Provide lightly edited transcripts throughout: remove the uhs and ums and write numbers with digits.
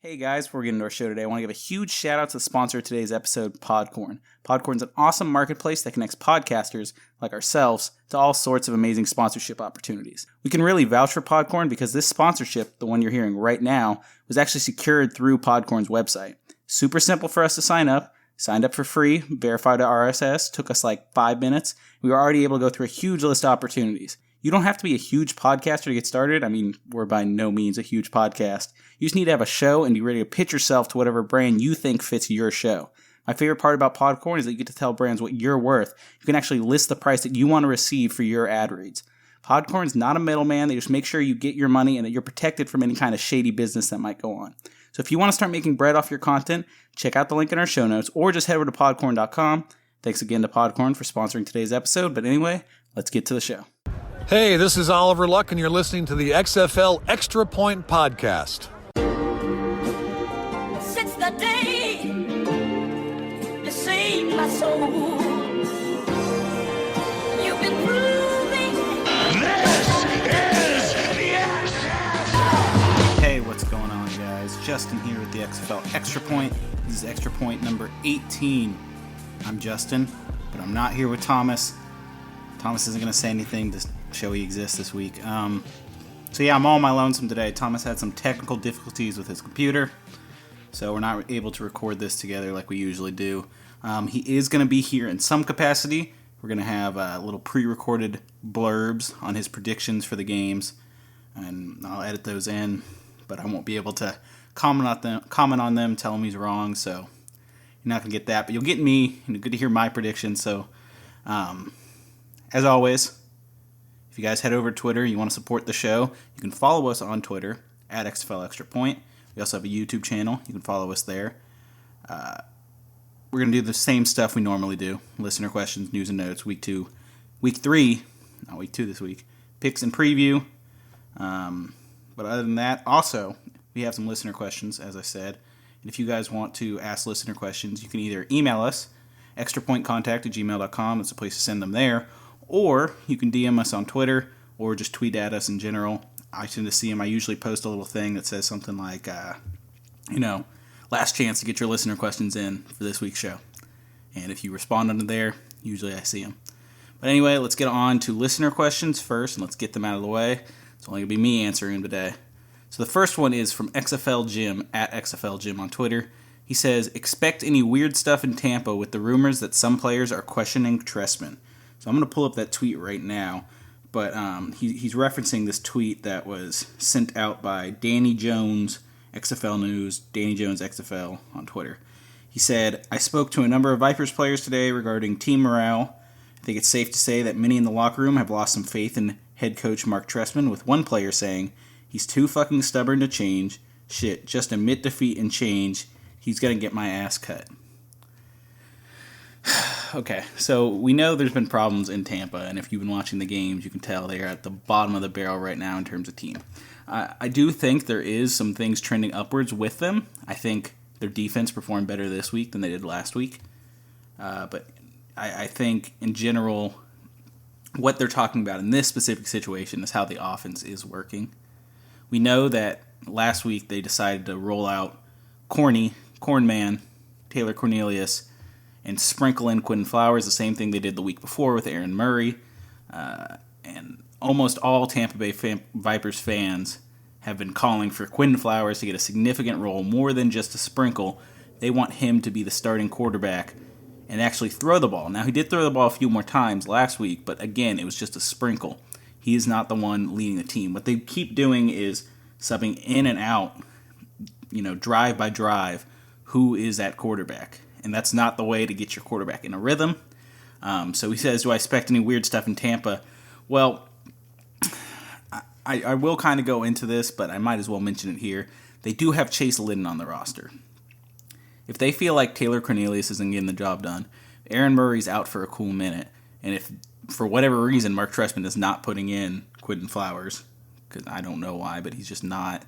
Hey guys, before we get into our show today, I want to give a huge shout out to the sponsor of today's episode, Podcorn. Podcorn's an awesome marketplace that connects podcasters like ourselves to all sorts of amazing sponsorship opportunities. We can really vouch for Podcorn because this sponsorship, the one you're hearing right now, was actually secured through Podcorn's website. Super simple for us to sign up. Signed up for free, verified our RSS, took us like 5 minutes. We were already able to go through a huge list of opportunities. You don't have to be a huge podcaster to get started. I mean, we're by no means a huge podcast. You just need to have a show and be ready to pitch yourself to whatever brand you think fits your show. My favorite part about Podcorn is that you get to tell brands what you're worth. You can actually list the price that you want to receive for your ad reads. Podcorn's not a middleman. They just make sure you get your money and that you're protected from any kind of shady business that might go on. So if you want to start making bread off your content, check out the link in our show notes or just head over to podcorn.com. Thanks again to Podcorn for sponsoring today's episode. But anyway, let's get to the show. Hey, this is Oliver Luck, and you're listening to the XFL Extra Point Podcast. Since the day you saved my soul, you've been proving This is the XFL. Hey, what's going on, guys? Justin here with the XFL Extra Point. This is Extra Point number 18. I'm Justin, but I'm not here with Thomas. Thomas isn't going to say anything to show he exists this week. So yeah, I'm all on my lonesome today. Thomas had some technical difficulties with his computer, so we're not able to record this together like we usually do. He is going to be here in some capacity. We're going to have little pre-recorded blurbs on his predictions for the games, and I'll edit those in, but I won't be able to comment on them, tell him he's wrong, so you're not going to get that, but you'll get me, and good to hear my predictions. So as always, if you guys head over to Twitter, you want to support the show, you can follow us on Twitter at XFL Extra Point. We also have a YouTube channel. You can follow us there. We're going to do the same stuff we normally do. Listener questions, news and notes, week 2. Week 3, not week 2 this week, picks and preview. But other than that, also, we have some listener questions, as I said. And if you guys want to ask listener questions, you can either email us, extrapointcontact@gmail.com. That's the place to send them there. Or you can DM us on Twitter or just tweet at us in general. I tend to see them. I usually post a little thing that says something like, last chance to get your listener questions in for this week's show. And if you respond under there, usually I see them. But anyway, let's get on to listener questions first, and let's get them out of the way. It's only going to be me answering them today. So the first one is from XFL Jim, at XFL Jim on Twitter. He says, expect any weird stuff in Tampa with the rumors that some players are questioning Trestman. So I'm going to pull up that tweet right now, but he's referencing this tweet that was sent out by Danny Jones, XFL News, Danny Jones XFL on Twitter. He said, I spoke to a number of Vipers players today regarding team morale. I think it's safe to say that many in the locker room have lost some faith in head coach Mark Trestman, with one player saying, he's too fucking stubborn to change. Shit, just admit defeat and change. He's going to get my ass cut. Okay, so we know there's been problems in Tampa, and if you've been watching the games, you can tell they are at the bottom of the barrel right now in terms of team. I do think there is some things trending upwards with them. I think their defense performed better this week than they did last week. But I think, in general, what they're talking about in this specific situation is how the offense is working. We know that last week they decided to roll out Cornman, Taylor Cornelius, and sprinkle in Quinn Flowers, the same thing they did the week before with Aaron Murray. And almost all Tampa Bay Vipers fans have been calling for Quinn Flowers to get a significant role, more than just a sprinkle. They want him to be the starting quarterback and actually throw the ball. Now, he did throw the ball a few more times last week, but again, it was just a sprinkle. He is not the one leading the team. What they keep doing is subbing in and out, drive by drive, who is that quarterback. And that's not the way to get your quarterback in a rhythm. So he says, do I expect any weird stuff in Tampa? Well, I will kind of go into this, but I might as well mention it here. They do have Chase Liddon on the roster. If they feel like Taylor Cornelius isn't getting the job done, Aaron Murray's out for a cool minute, and if for whatever reason Mark Trestman is not putting in Quinton Flowers, because I don't know why, but he's just not,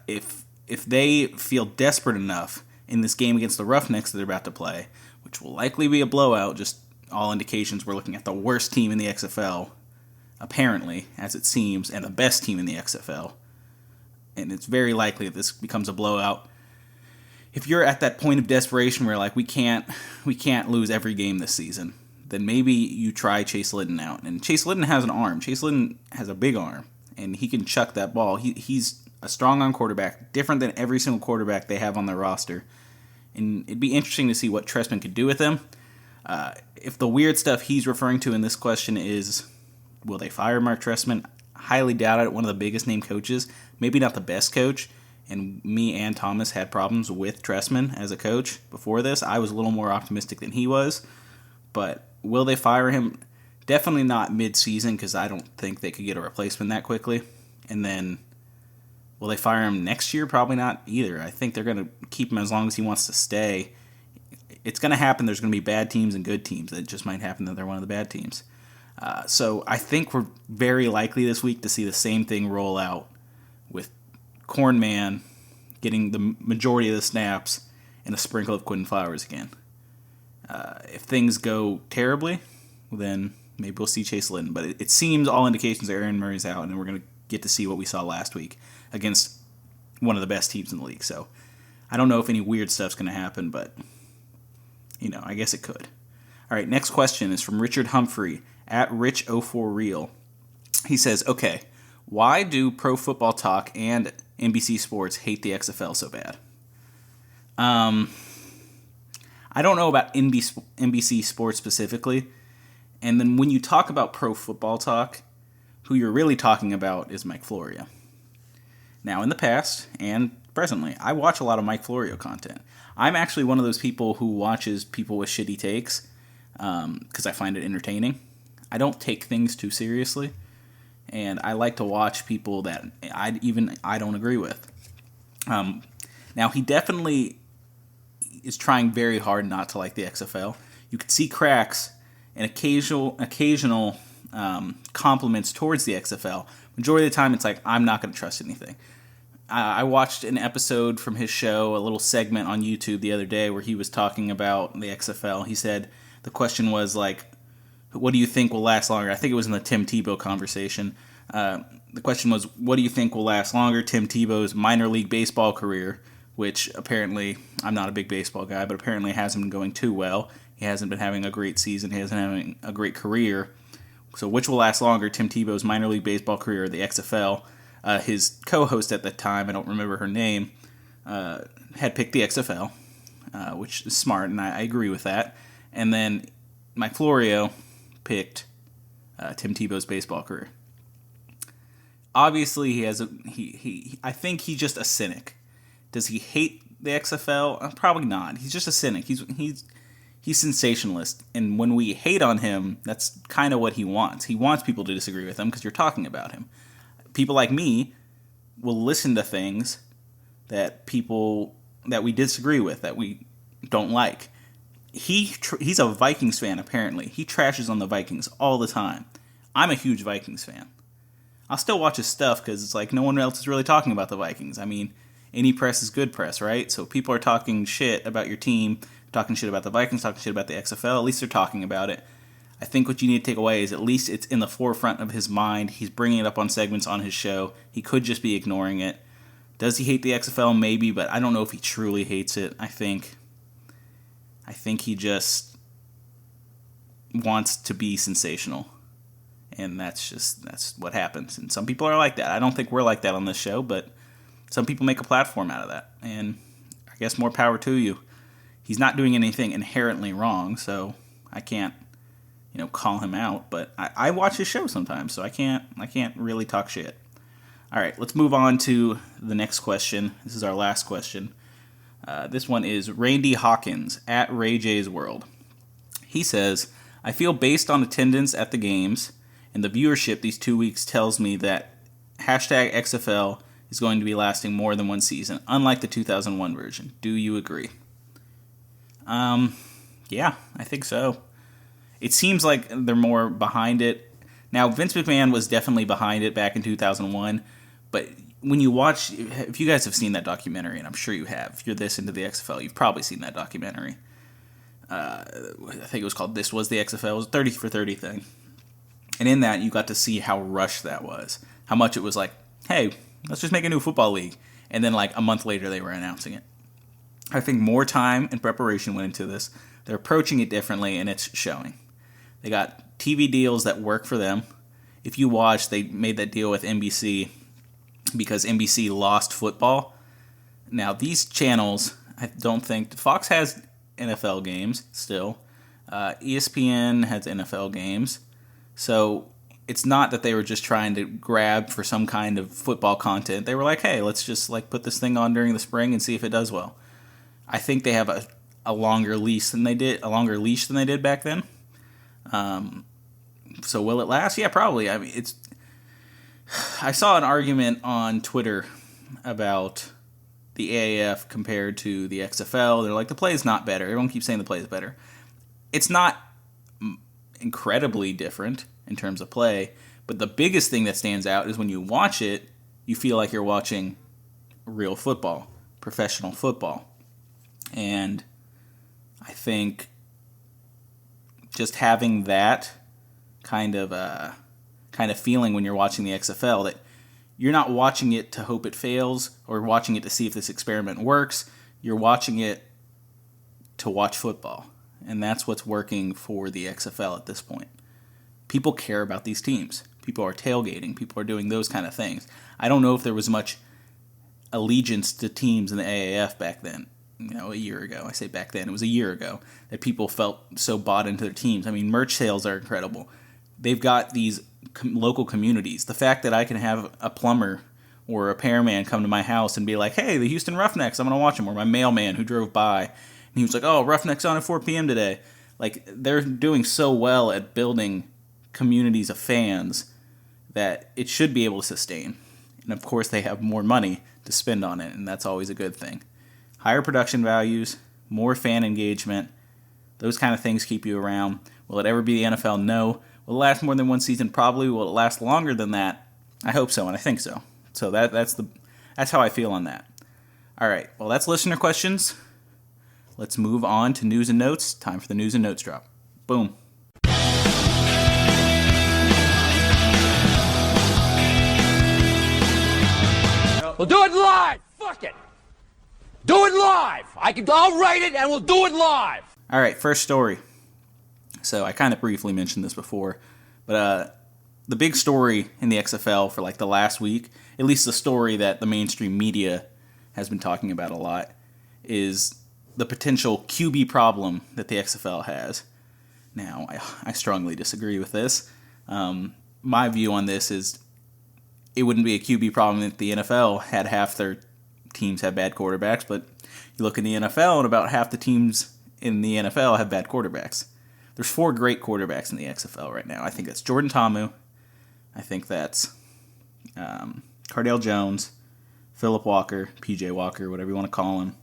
if they feel desperate enough in this game against the Roughnecks that they're about to play, which will likely be a blowout, just all indications we're looking at the worst team in the XFL, apparently, as it seems, and the best team in the XFL. and it's very likely that this becomes a blowout. If you're at that point of desperation where like we can't lose every game this season, then maybe you try Chase Liddon out. And Chase Liddon has an arm. Chase Liddon has a big arm, and he can chuck that ball. He's a strong arm quarterback, different than every single quarterback they have on their roster. And it'd be interesting to see what Trestman could do with him. If the weird stuff he's referring to in this question is, will they fire Mark Trestman? Highly doubt it. One of the biggest name coaches, maybe not the best coach. And me and Thomas had problems with Trestman as a coach before this. I was a little more optimistic than he was. But will they fire him? Definitely not mid-season, because I don't think they could get a replacement that quickly. And then, will they fire him next year? Probably not either. I think they're going to keep him as long as he wants to stay. It's going to happen. There's going to be bad teams and good teams. It just might happen that they're one of the bad teams. So I think we're very likely this week to see the same thing roll out with Cornman getting the majority of the snaps and a sprinkle of Quentin Flowers again. If things go terribly, then maybe we'll see Chase Liddon. But it seems all indications are Aaron Murray's out, and we're going to get to see what we saw last week against one of the best teams in the league. So I don't know if any weird stuff's going to happen, but, I guess it could. All right, next question is from Richard Humphrey at Rich04Real. He says, okay, why do Pro Football Talk and NBC Sports hate the XFL so bad? I don't know about NBC Sports specifically. And then when you talk about Pro Football Talk, who you're really talking about is Mike Florio. Now, in the past and presently, I watch a lot of Mike Florio content. I'm actually one of those people who watches people with shitty takes because I find it entertaining. I don't take things too seriously, and I like to watch people that I don't agree with. Now, he definitely is trying very hard not to like the XFL. You could see cracks and occasional compliments towards the XFL. Majority of the time, it's like, I'm not going to trust anything. I watched an episode from his show, a little segment on YouTube the other day where he was talking about the XFL. He said the question was like, what do you think will last longer? I think it was in the Tim Tebow conversation. The question was, what do you think will last longer? Tim Tebow's minor league baseball career, which apparently, I'm not a big baseball guy, but apparently hasn't been going too well. He hasn't been having a great season. He hasn't been having a great career. So which will last longer, Tim Tebow's minor league baseball career or the XFL? His co-host at the time, I don't remember her name, had picked the XFL, which is smart, and I agree with that. And then Mike Florio picked Tim Tebow's baseball career. Obviously, I think he's just a cynic. Does he hate the XFL? Probably not. He's just a cynic. He's sensationalist, and when we hate on him, that's kind of what he wants. He wants people to disagree with him because you're talking about him. People like me will listen to things that we disagree with, that we don't like. He's a Vikings fan, apparently. He trashes on the Vikings all the time. I'm a huge Vikings fan. I'll still watch his stuff because it's like no one else is really talking about the Vikings. I mean, any press is good press, right? So people are talking shit about your team, talking shit about the Vikings, talking shit about the XFL. At least they're talking about it. I think what you need to take away is at least it's in the forefront of his mind. He's bringing it up on segments on his show. He could just be ignoring it. Does he hate the XFL? Maybe, but I don't know if he truly hates it. I think he just wants to be sensational. And that's what happens. And some people are like that. I don't think we're like that on this show, but some people make a platform out of that. And I guess more power to you. He's not doing anything inherently wrong, so I can't, call him out. But I watch his show sometimes, so I can't really talk shit. All right, let's move on to the next question. This is our last question. This one is Randy Hawkins at Ray J's World. He says, I feel based on attendance at the games and the viewership these 2 weeks tells me that #XFL is going to be lasting more than one season, unlike the 2001 version. Do you agree? Yeah, I think so. It seems like they're more behind it. Now, Vince McMahon was definitely behind it back in 2001, but when you watch, if you guys have seen that documentary, and I'm sure you have, if you're this into the XFL, you've probably seen that documentary. I think it was called This Was the XFL. It was a 30 for 30 thing. And in that, you got to see how rushed that was. How much it was like, hey, let's just make a new football league. And then like a month later, they were announcing it. I think more time and preparation went into this. They're approaching it differently, and it's showing. They got TV deals that work for them. If you watch, they made that deal with NBC because NBC lost football. Now, these channels, I don't think... Fox has NFL games still. ESPN has NFL games. So it's not that they were just trying to grab for some kind of football content. They were like, hey, let's just like put this thing on during the spring and see if it does well. I think they have a longer leash than they did back then. So will it last? Yeah, probably. I mean, I saw an argument on Twitter about the AAF compared to the XFL. They're like, the play is not better. Everyone keeps saying the play is better. It's not incredibly different in terms of play, but the biggest thing that stands out is when you watch it, you feel like you're watching real football, professional football. And I think just having that kind of feeling when you're watching the XFL, that you're not watching it to hope it fails or watching it to see if this experiment works. You're watching it to watch football. And that's what's working for the XFL at this point. People care about these teams. People are tailgating. People are doing those kind of things. I don't know if there was much allegiance to teams in the AAF back then. A year ago. I say back then. It was a year ago that people felt so bought into their teams. I mean, merch sales are incredible. They've got these local communities. The fact that I can have a plumber or a repairman come to my house and be like, hey, the Houston Roughnecks, I'm going to watch them. Or my mailman who drove by, and he was like, oh, Roughnecks on at 4 p.m. today. Like, they're doing so well at building communities of fans that it should be able to sustain. And, of course, they have more money to spend on it, and that's always a good thing. Higher production values, more fan engagement, those kind of things keep you around. Will it ever be the NFL? No. Will it last more than one season? Probably. Will it last longer than that? I hope so, and I think so. So that's how I feel on that. All right, well, that's listener questions. Let's move on to news and notes. Time for the news and notes drop. Boom. We'll do it live. Fuck it. Do it live. I'll write it and we'll do it live. All right, first story. So I kind of briefly mentioned this before, but the big story in the XFL for like the last week, at least the story that the mainstream media has been talking about a lot, is the potential QB problem that the XFL has. Now, I strongly disagree with this. My view on this is it wouldn't be a QB problem if the NFL had half their teams have bad quarterbacks, but you look in the NFL and about half the teams in the NFL have bad quarterbacks. There's 4 great quarterbacks in the XFL right now. I think that's Jordan Ta'amu. I think that's Cardale Jones, Phillip Walker, PJ Walker, whatever you want to call him,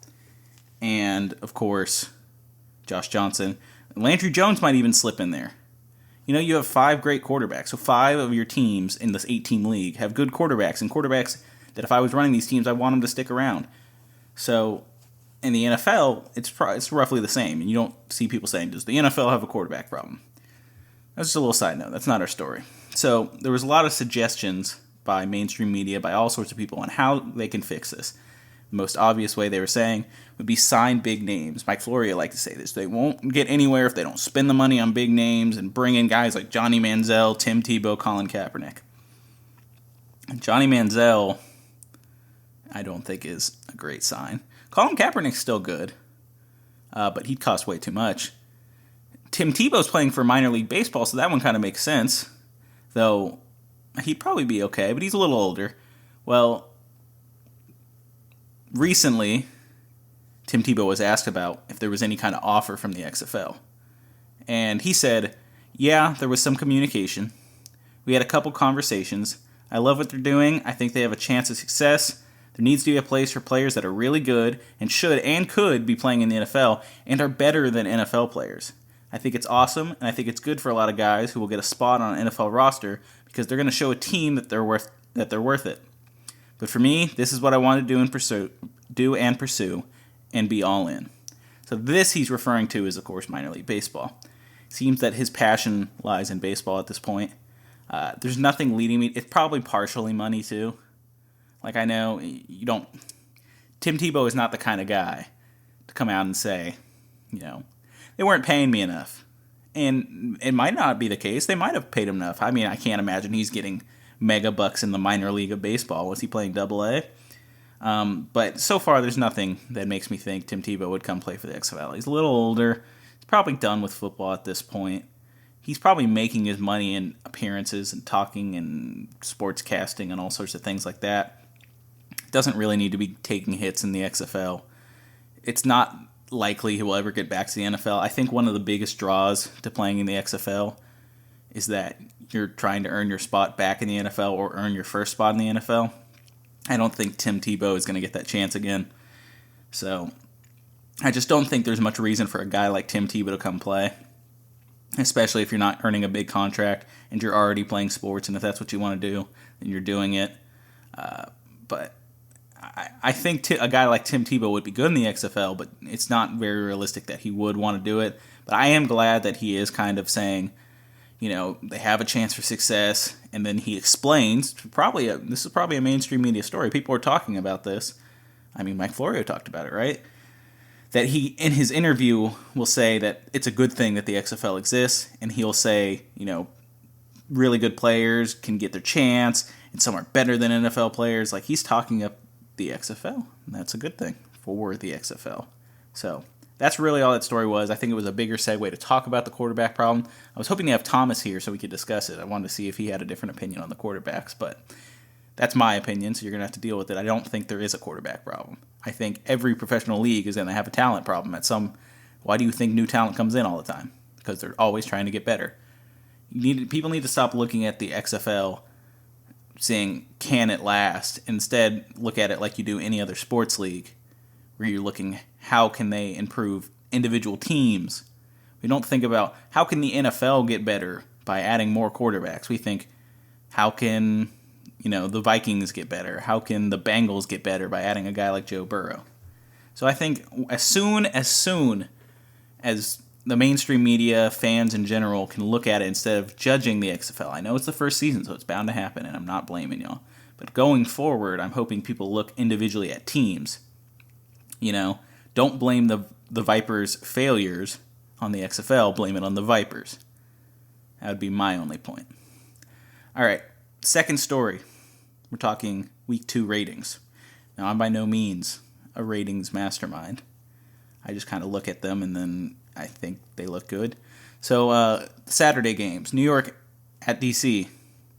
and, of course, Josh Johnson. Landry Jones might even slip in there. You have 5 great quarterbacks, so 5 of your teams in this 8-team league have good quarterbacks, and quarterbacks that if I was running these teams, I want them to stick around. So in the NFL, it's roughly the same, and you don't see people saying, does the NFL have a quarterback problem? That's just a little side note. That's not our story. So there was a lot of suggestions by mainstream media, by all sorts of people, on how they can fix this. The most obvious way they were saying would be sign big names. Mike Florio liked to say this. They won't get anywhere if they don't spend the money on big names and bring in guys like Johnny Manziel, Tim Tebow, Colin Kaepernick. And Johnny Manziel, I don't think is a great sign. Colin Kaepernick's still good, but he'd cost way too much. Tim Tebow's playing for minor league baseball, so that one kind of makes sense. Though, he'd probably be okay, but he's a little older. Well, recently, Tim Tebow was asked about if there was any kind of offer from the XFL. And he said, yeah, there was some communication. We had a couple conversations. I love what they're doing. I think they have a chance of success. There needs to be a place for players that are really good and should and could be playing in the NFL and are better than NFL players. I think it's awesome, and I think it's good for a lot of guys who will get a spot on an NFL roster because they're going to show a team that they're worth it. But for me, this is what I want to do and pursue and be all in. So this he's referring to is, of course, minor league baseball. It seems that his passion lies in baseball at this point. There's nothing leading me. It's probably partially money, too. Like, I know you don't... Tim Tebow is not the kind of guy to come out and say, they weren't paying me enough. And it might not be the case. They might have paid him enough. I mean, I can't imagine he's getting mega bucks in the minor league of baseball. Was he playing Double-A? But so far, there's nothing that makes me think Tim Tebow would come play for the XFL. He's a little older. He's probably done with football at this point. He's probably making his money in appearances and talking and sportscasting and all sorts of things like that. Doesn't really need to be taking hits in the XFL. It's not likely he will ever get back to the NFL. I think one of the biggest draws to playing in the XFL is that you're trying to earn your spot back in the NFL or earn your first spot in the NFL. I don't think Tim Tebow is going to get that chance again. So I just don't think there's much reason for a guy like Tim Tebow to come play, especially if you're not earning a big contract and you're already playing sports, and if that's what you want to do, then you're doing it. But I think a guy like Tim Tebow would be good in the XFL, but it's not very realistic that he would want to do it. But I am glad that he is kind of saying, they have a chance for success, and then he explains, this is probably a mainstream media story. People are talking about this. I mean, Mike Florio talked about it, right? That he, in his interview, will say that it's a good thing that the XFL exists, and he'll say, really good players can get their chance, and some are better than NFL players. Like, he's talking up the XFL, and that's a good thing for the XFL. So that's really all that story was. I think it was a bigger segue to talk about the quarterback problem. I was hoping to have Thomas here so we could discuss it. I wanted to see if he had a different opinion on the quarterbacks, but that's my opinion, so you're going to have to deal with it. I don't think there is a quarterback problem. I think every professional league is going to have a talent problem at some... Why do you think new talent comes in all the time? Because they're always trying to get better. People need to stop looking at the XFL saying, can it last? Instead, look at it like you do any other sports league, where you're looking, how can they improve individual teams? We don't think about, how can the NFL get better by adding more quarterbacks? We think, how can, the Vikings get better? How can the Bengals get better by adding a guy like Joe Burrow? So I think as soon as the mainstream media, fans in general, can look at it instead of judging the XFL. I know it's the first season, so it's bound to happen, and I'm not blaming y'all. But going forward, I'm hoping people look individually at teams. Don't blame the Vipers' failures on the XFL, blame it on the Vipers. That would be my only point. All right, second story. We're talking Week 2 ratings. Now, I'm by no means a ratings mastermind. I just kind of look at them and then I think they look good. So, Saturday games. New York at DC.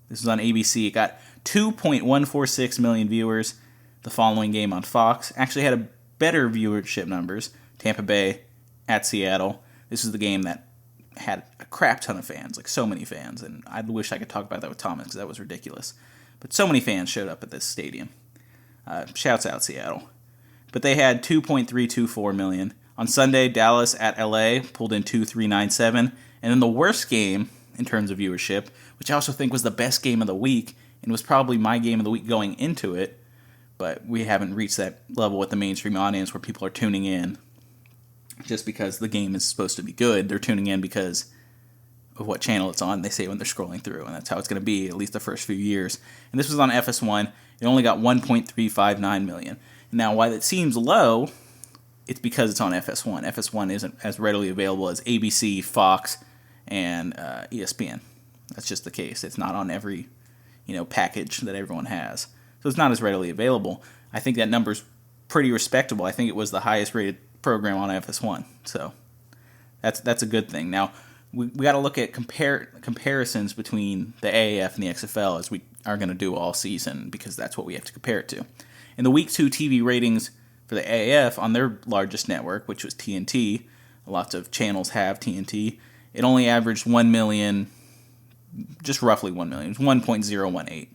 This was on ABC. It got 2.146 million viewers. The following game on Fox actually had a better viewership numbers. Tampa Bay at Seattle. This is the game that had a crap ton of fans, like so many fans. And I wish I could talk about that with Thomas because that was ridiculous. But so many fans showed up at this stadium. Shouts out Seattle. But they had 2.324 million. On Sunday, Dallas at LA pulled in 2.397. And then the worst game in terms of viewership, which I also think was the best game of the week, and was probably my game of the week going into it, but we haven't reached that level with the mainstream audience where people are tuning in just because the game is supposed to be good. They're tuning in because of what channel it's on, they say when they're scrolling through, and that's how it's going to be at least the first few years. And this was on FS1. It only got 1.359 million. Now, why that seems low, it's because it's on FS1. FS1 isn't as readily available as ABC, Fox, and ESPN. That's just the case. It's not on every, package that everyone has. So it's not as readily available. I think that number's pretty respectable. I think it was the highest rated program on FS1. So that's a good thing. Now, we got to look at comparisons between the AAF and the XFL as we are going to do all season because that's what we have to compare it to. In the Week 2 TV ratings for the AAF on their largest network, which was TNT, lots of channels have TNT, it only averaged 1 million, just roughly 1 million, 1.018.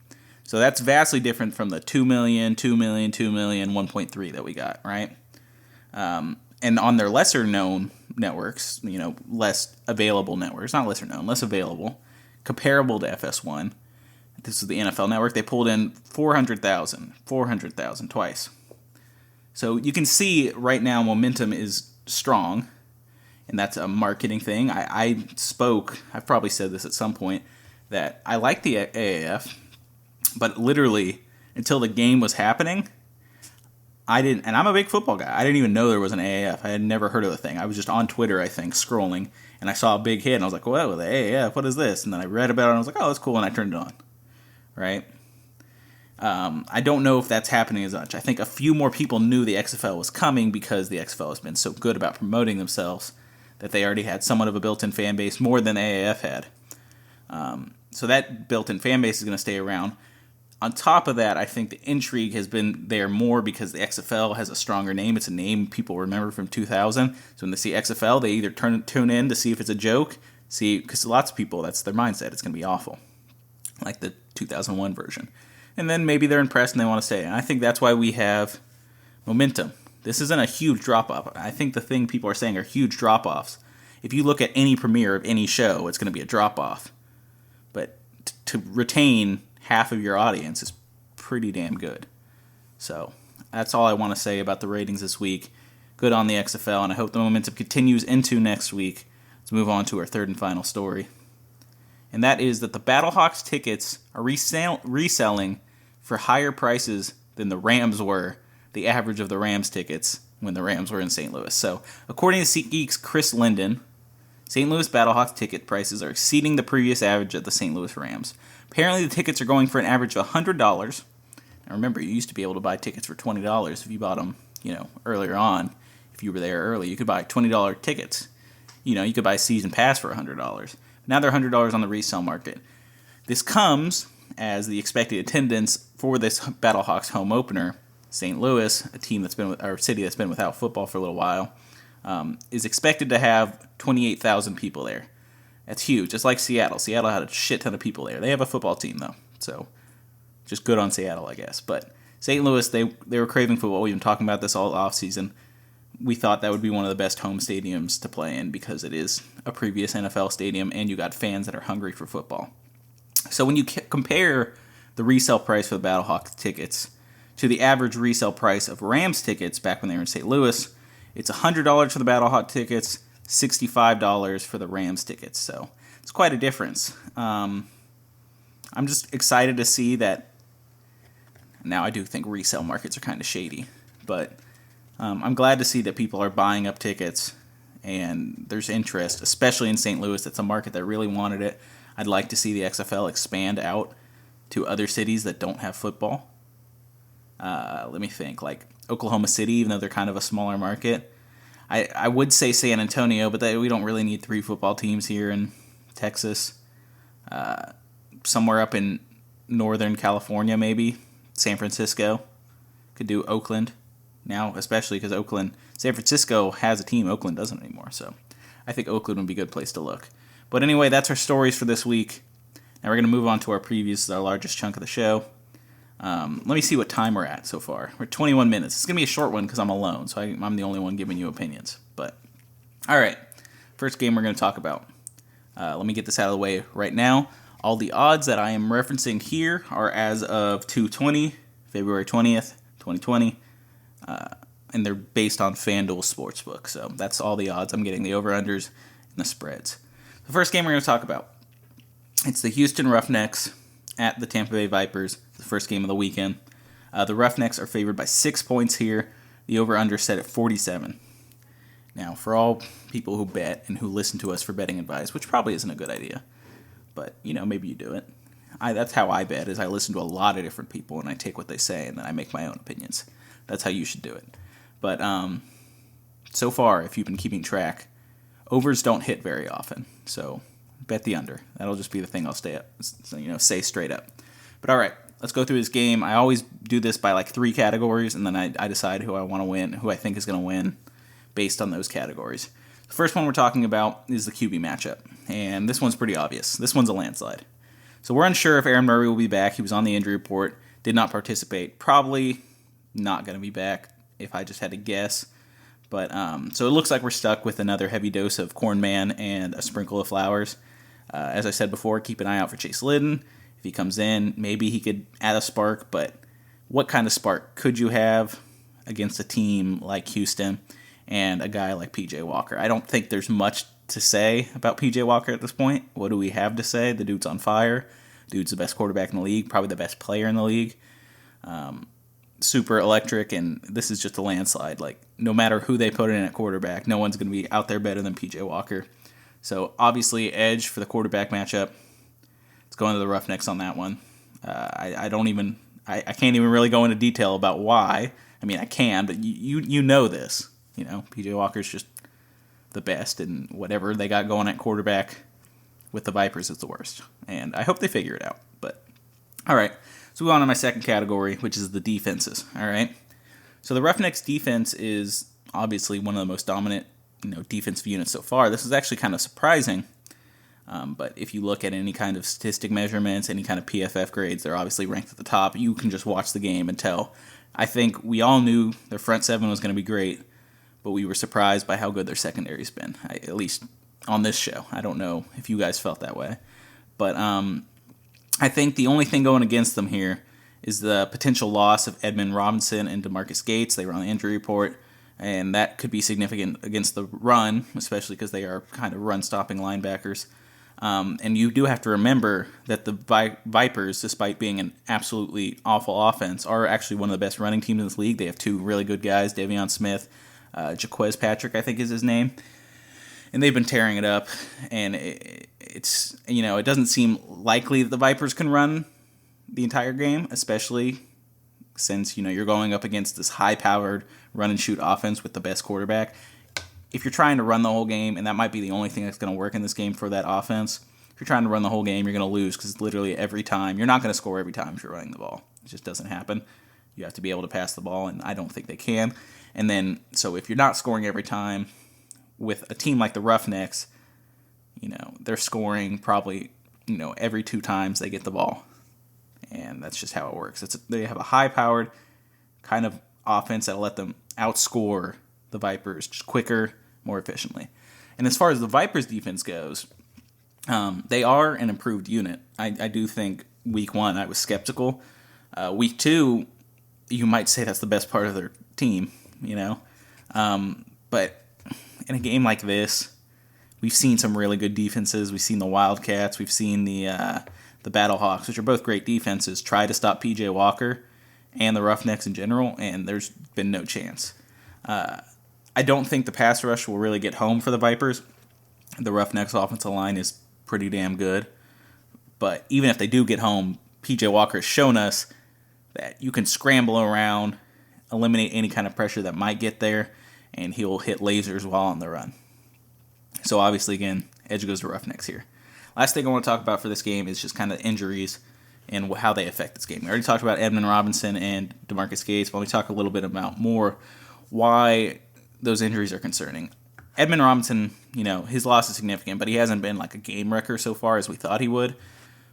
So that's vastly different from the 2 million, 2 million, 2 million, 1.3 that we got, right? And on their lesser-known networks, less available networks, not lesser-known, less available, comparable to FS1, this is the NFL network, they pulled in 400,000 twice. So you can see right now momentum is strong, and that's a marketing thing. I've probably said this at some point, that I like the AAF, but literally until the game was happening, I didn't, and I'm a big football guy. I didn't even know there was an AAF. I had never heard of the thing. I was just on Twitter, I think, scrolling, and I saw a big hit, and I was like, whoa, the AAF, what is this? And then I read about it, and I was like, oh, that's cool, and I turned it on, right? I don't know if that's happening as much. I think a few more people knew the XFL was coming because the XFL has been so good about promoting themselves that they already had somewhat of a built-in fan base, more than AAF had. So that built-in fan base is going to stay around. On top of that, I think the intrigue has been there more because the XFL has a stronger name. It's a name people remember from 2000. So when they see XFL, they either tune in to see if it's a joke, because lots of people, that's their mindset. It's going to be awful, like the 2001 version. And then maybe they're impressed and they want to stay. And I think that's why we have momentum. This isn't a huge drop-off. I think the thing people are saying are huge drop-offs. If you look at any premiere of any show, it's going to be a drop-off. But to retain half of your audience is pretty damn good. So that's all I want to say about the ratings this week. Good on the XFL, and I hope the momentum continues into next week. Let's move on to our third and final story. And that is that the Battlehawks tickets are reselling for higher prices than the Rams were, the average of the Rams tickets, when the Rams were in St. Louis. So, according to SeatGeek's Chris Linden, St. Louis Battlehawks ticket prices are exceeding the previous average at the St. Louis Rams. Apparently, the tickets are going for an average of $100. Now, remember, you used to be able to buy tickets for $20 if you bought them, earlier on. If you were there early, you could buy $20 tickets. You could buy a season pass for $100. Now they're $100 on the resale market. This comes as the expected attendance for this Battlehawks home opener, St. Louis, a team city that's been without football for a little while, is expected to have 28,000 people there. That's huge. Just like Seattle. Seattle had a shit ton of people there. They have a football team though, so just good on Seattle, I guess. But St. Louis, they were craving football. We've been talking about this all off season. We thought that would be one of the best home stadiums to play in because it is a previous NFL stadium and you got fans that are hungry for football. So when you compare the resale price for the Battlehawks tickets to the average resale price of Rams tickets back when they were in St. Louis, it's $100 for the Battlehawk tickets, $65 for the Rams tickets. So it's quite a difference. I'm just excited to see that. Now I do think resale markets are kind of shady, but I'm glad to see that people are buying up tickets and there's interest, especially in St. Louis. It's a market that really wanted it. I'd like to see the XFL expand out to other cities that don't have football. Let me think, like Oklahoma City, even though they're kind of a smaller market. I would say San Antonio, but we don't really need 3 football teams here in Texas. Somewhere up in Northern California, maybe. San Francisco. Could do Oakland now, especially because San Francisco has a team. Oakland doesn't anymore, so I think Oakland would be a good place to look. But anyway, that's our stories for this week. Now we're going to move on to our previews. This is our largest chunk of the show. Let me see what time we're at so far. We're at 21 minutes. It's going to be a short one because I'm alone, so I'm the only one giving you opinions. But, all right, first game we're going to talk about. Let me get this out of the way right now. All the odds that I am referencing here are as of 2/20, February 20th, 2020, and they're based on FanDuel Sportsbook. So that's all the odds I'm getting, the over-unders and the spreads. The first game we're going to talk about, it's the Houston Roughnecks at the Tampa Bay Vipers, the first game of the weekend. The Roughnecks are favored by 6 points here. The over-under set at 47. Now, for all people who bet and who listen to us for betting advice, which probably isn't a good idea, but, maybe you do it. That's how I bet, is I listen to a lot of different people and I take what they say and then I make my own opinions. That's how you should do it. But so far, if you've been keeping track, overs don't hit very often. So bet the under. That'll just be the thing I'll say straight up. But all right, let's go through this game. I always do this by like 3 categories, and then I decide who I want to win, who I think is going to win based on those categories. The first one we're talking about is the QB matchup, and this one's pretty obvious. This one's a landslide. So we're unsure if Aaron Murray will be back. He was on the injury report, did not participate. Probably not going to be back if I just had to guess. But so it looks like we're stuck with another heavy dose of Corn Man and a sprinkle of Flowers. As I said before, keep an eye out for Chase Liddon. If he comes in, maybe he could add a spark, but what kind of spark could you have against a team like Houston and a guy like P.J. Walker? I don't think there's much to say about P.J. Walker at this point. What do we have to say? The dude's on fire. Dude's the best quarterback in the league, probably the best player in the league. super electric, and this is just a landslide. Like, no matter who they put in at quarterback, no one's going to be out there better than PJ Walker. So, obviously, edge for the quarterback matchup. It's going to the Roughnecks on that one. I can't even really go into detail about why. I mean, I can, but you know this. PJ Walker's just the best, and whatever they got going at quarterback with the Vipers is the worst. And I hope they figure it out. But, all right. So we go on to my second category, which is the defenses. All right. So the Roughnecks defense is obviously one of the most dominant, defensive units so far. This is actually kind of surprising. But if you look at any kind of statistic measurements, any kind of PFF grades, they're obviously ranked at the top. You can just watch the game and tell. I think we all knew their front seven was going to be great, but we were surprised by how good their secondary's been, at least on this show. I don't know if you guys felt that way. But I think the only thing going against them here is the potential loss of Edmund Robinson and DeMarcus Gates. They were on the injury report, and that could be significant against the run, especially because they are kind of run-stopping linebackers. And you do have to remember that the Vipers, despite being an absolutely awful offense, are actually one of the best running teams in this league. They have two really good guys, Davion Smith, Jaquez Patrick, I think is his name. And they've been tearing it up, and it's it doesn't seem likely that the Vipers can run the entire game, especially since you're going up against this high-powered run-and-shoot offense with the best quarterback. If you're trying to run the whole game, and that might be the only thing that's going to work in this game for that offense, if you're trying to run the whole game, you're going to lose because literally every time, you're not going to score every time if you're running the ball. It just doesn't happen. You have to be able to pass the ball, and I don't think they can. And then, so if you're not scoring every time, with a team like the Roughnecks, they're scoring probably, every 2 times they get the ball. And that's just how it works. They have a high-powered kind of offense that'll let them outscore the Vipers just quicker, more efficiently. And as far as the Vipers defense goes, they are an improved unit. I do think week 1 I was skeptical. Week 2, you might say that's the best part of their team, But in a game like this, we've seen some really good defenses. We've seen the Wildcats. We've seen the Battlehawks, which are both great defenses, try to stop PJ Walker and the Roughnecks in general, and there's been no chance. I don't think the pass rush will really get home for the Vipers. The Roughnecks offensive line is pretty damn good. But even if they do get home, PJ Walker has shown us that you can scramble around, eliminate any kind of pressure that might get there, and he'll hit lasers while on the run. So obviously, again, edge goes to Roughnecks here. Last thing I want to talk about for this game is just kind of injuries and how they affect this game. We already talked about Edmund Robinson and DeMarcus Gates, but let me talk a little bit about more why those injuries are concerning. Edmund Robinson, his loss is significant, but he hasn't been like a game wrecker so far as we thought he would.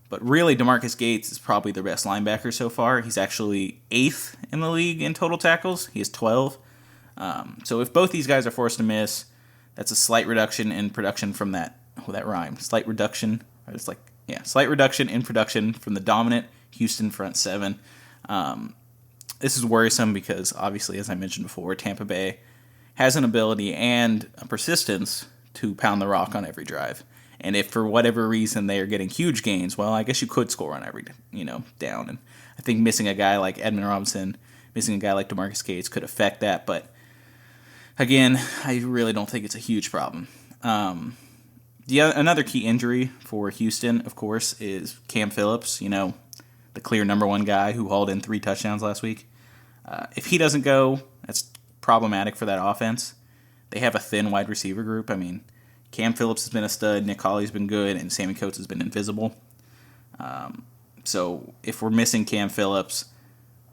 But really, DeMarcus Gates is probably their best linebacker so far. He's actually 8th in the league in total tackles. He has 12. So if both these guys are forced to miss, that's a slight reduction in production from that. Oh, that rhymed. Slight reduction. Slight reduction in production from the dominant Houston front seven. This is worrisome because, obviously, as I mentioned before, Tampa Bay has an ability and a persistence to pound the rock on every drive. And if for whatever reason they are getting huge gains, well, I guess you could score on every, down. And I think missing a guy like Edmund Robinson, missing a guy like DeMarcus Gates could affect that. But again, I really don't think it's a huge problem. Another key injury for Houston, of course, is Cam Phillips, the clear number 1 guy who hauled in 3 touchdowns last week. If he doesn't go, that's problematic for that offense. They have a thin wide receiver group. I mean, Cam Phillips has been a stud, Nick Hawley's been good, and Sammy Coates has been invisible. So if we're missing Cam Phillips,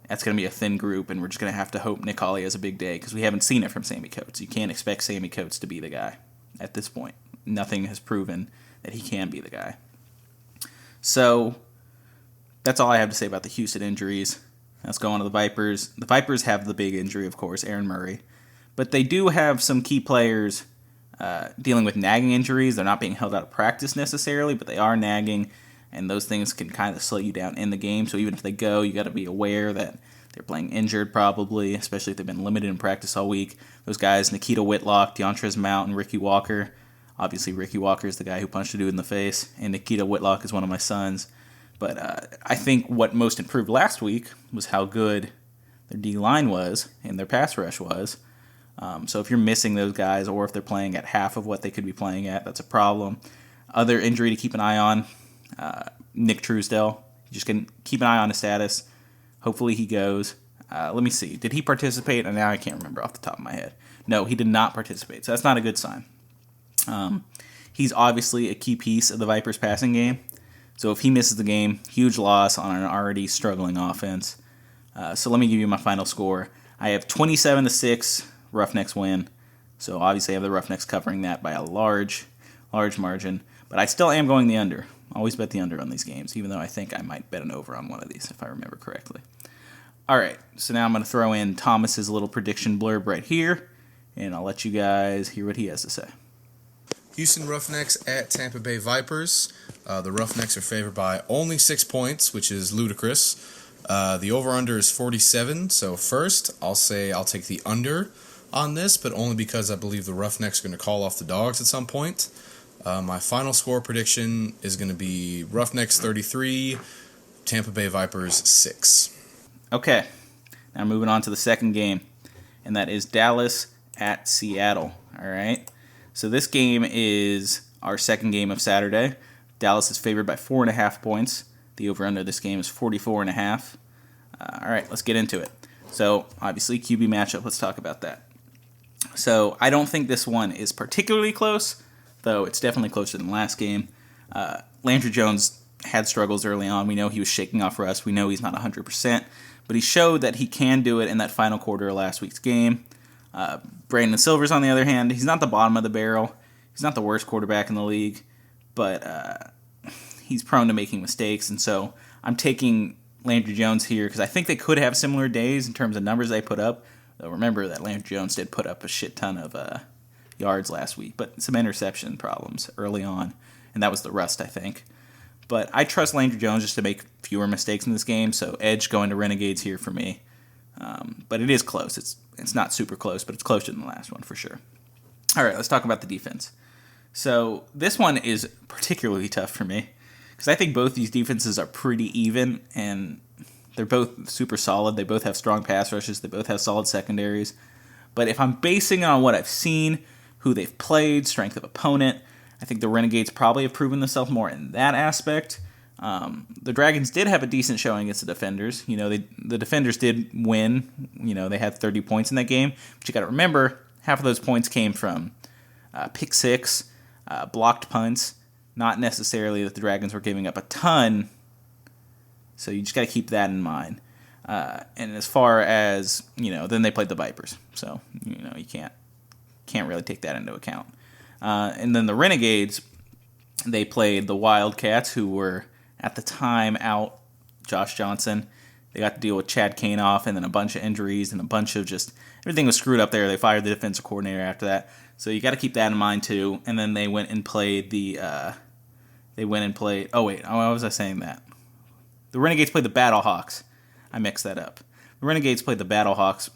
that's going to be a thin group, and we're just going to have to hope Nick Hawley has a big day because we haven't seen it from Sammy Coates. You can't expect Sammy Coates to be the guy at this point. Nothing has proven that he can be the guy. So that's all I have to say about the Houston injuries. Let's go on to the Vipers. The Vipers have the big injury, of course, Aaron Murray. But they do have some key players dealing with nagging injuries. They're not being held out of practice necessarily, but they are nagging, and those things can kind of slow you down in the game. So even if they go, you got to be aware that they're playing injured probably, especially if they've been limited in practice all week. Those guys, Nikita Whitlock, DeAndre Mount, and Ricky Walker. Obviously, Ricky Walker is the guy who punched a dude in the face, and Nikita Whitlock is one of my sons. But I think what most improved last week was how good their D-line was and their pass rush was. So if you're missing those guys, or if they're playing at half of what they could be playing at, that's a problem. Other injury to keep an eye on, Nick Truesdell. You just can keep an eye on his status. Hopefully he goes. Let me see. Did he participate? And now I can't remember off the top of my head. No, he did not participate, so that's not a good sign. He's obviously a key piece of the Vipers' passing game. So if he misses the game, huge loss on an already struggling offense. So let me give you my final score. I have 27-6, Roughnecks win. So obviously I have the Roughnecks covering that by a large margin. But I still am going the under. Always bet the under on these games, even though I think I might bet an over on one of these, if I remember correctly. All right, so now I'm going to throw in Thomas's little prediction blurb right here, and I'll let you guys hear what he has to say. Houston Roughnecks at Tampa Bay Vipers. The Roughnecks are favored by only 6 points, which is ludicrous. The over-under is 47, so first I'll say I'll take the under on this, but only because I believe the Roughnecks are going to call off the Dogs at some point. My final score prediction is going to be Roughnecks 33, Tampa Bay Vipers 6. Okay, now moving on to the second game, and that is Dallas at Seattle. All right, so this game is our second game of Saturday. Dallas is favored by 4.5 points. The over-under this game is 44.5. All right, let's get into it. So obviously QB matchup. Let's talk about that. So I don't think this one is particularly close, though it's definitely closer than last game. Landry Jones had struggles early on. We know he was shaking off rust. We know he's not 100%, but he showed that he can do it in that final quarter of last week's game. Brandon Silvers, on the other hand, he's not the bottom of the barrel. He's not the worst quarterback in the league, but he's prone to making mistakes, and so I'm taking Landry Jones here because I think they could have similar days in terms of numbers they put up. Though remember that Landry Jones did put up a shit ton of yards last week, but some interception problems early on, and that was the rust, I think. But I trust Landry Jones just to make fewer mistakes in this game, so edge going to Renegades here for me. But it is close. It's not super close, but it's closer than the last one for sure. All right, let's talk about the defense. So this one is particularly tough for me because I think both these defenses are pretty even, and they're both super solid. They both have strong pass rushes. They both have solid secondaries. But if I'm basing it on what I've seen, who they've played, strength of opponent, I think the Renegades probably have proven themselves more in that aspect. The Dragons did have a decent showing against the Defenders. You know, the Defenders did win. You know, they had 30 points in that game. But you got to remember, half of those points came from pick six, blocked punts. Not necessarily that the Dragons were giving up a ton. So you just got to keep that in mind. And as far as, you know, then they played the Vipers. So, you know, you can't really take that into account. And then the Renegades, they played the Wildcats, who were at the time out Josh Johnson. They got to deal with Chad Kanoff and then a bunch of injuries and a bunch of just everything was screwed up there. They fired the defensive coordinator after that. So you got to keep that in mind too. And then they went and played oh wait, why was I saying that? The Renegades played the Battlehawks. I mixed that up. The Renegades played the Battlehawks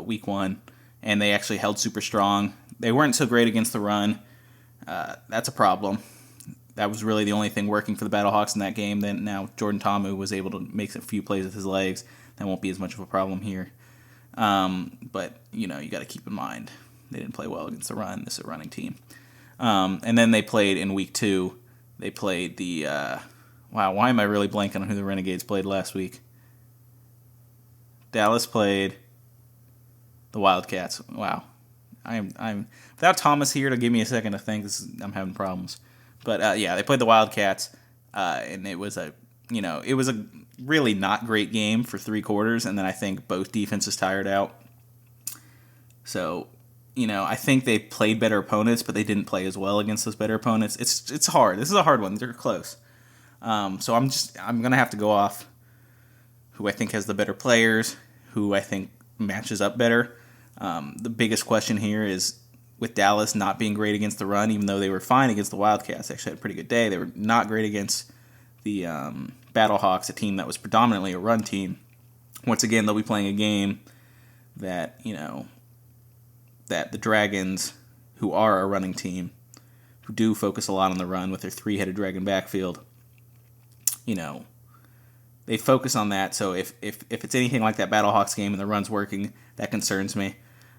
week 1, and they actually held super strong. They weren't so great against the run. That's a problem. That was really the only thing working for the Battlehawks in that game. Then now Jordan Ta'amu was able to make a few plays with his legs. That won't be as much of a problem here. But, you know, you got to keep in mind they didn't play well against the run. This is a running team. And then they played in week 2. They played the wow, why am I really blanking on who the Renegades played last week? Dallas played the Wildcats. Wow. I'm without Thomas here to give me a second to think. I'm having problems. But yeah, they played the Wildcats, and it was a really not great game for 3 quarters, and then I think both defenses tired out. So, you know, I think they played better opponents, but they didn't play as well against those better opponents. It's hard. This is a hard one. They're close. So I'm gonna have to go off who I think has the better players, who I think matches up better. The biggest question here is with Dallas not being great against the run, even though they were fine against the Wildcats. They actually had a pretty good day. They were not great against the Battlehawks, a team that was predominantly a run team. Once again, they'll be playing a game that, you know, that the Dragons, who are a running team, who do focus a lot on the run with their 3-headed dragon backfield, you know, they focus on that. So if it's anything like that Battlehawks game and the run's working, that concerns me.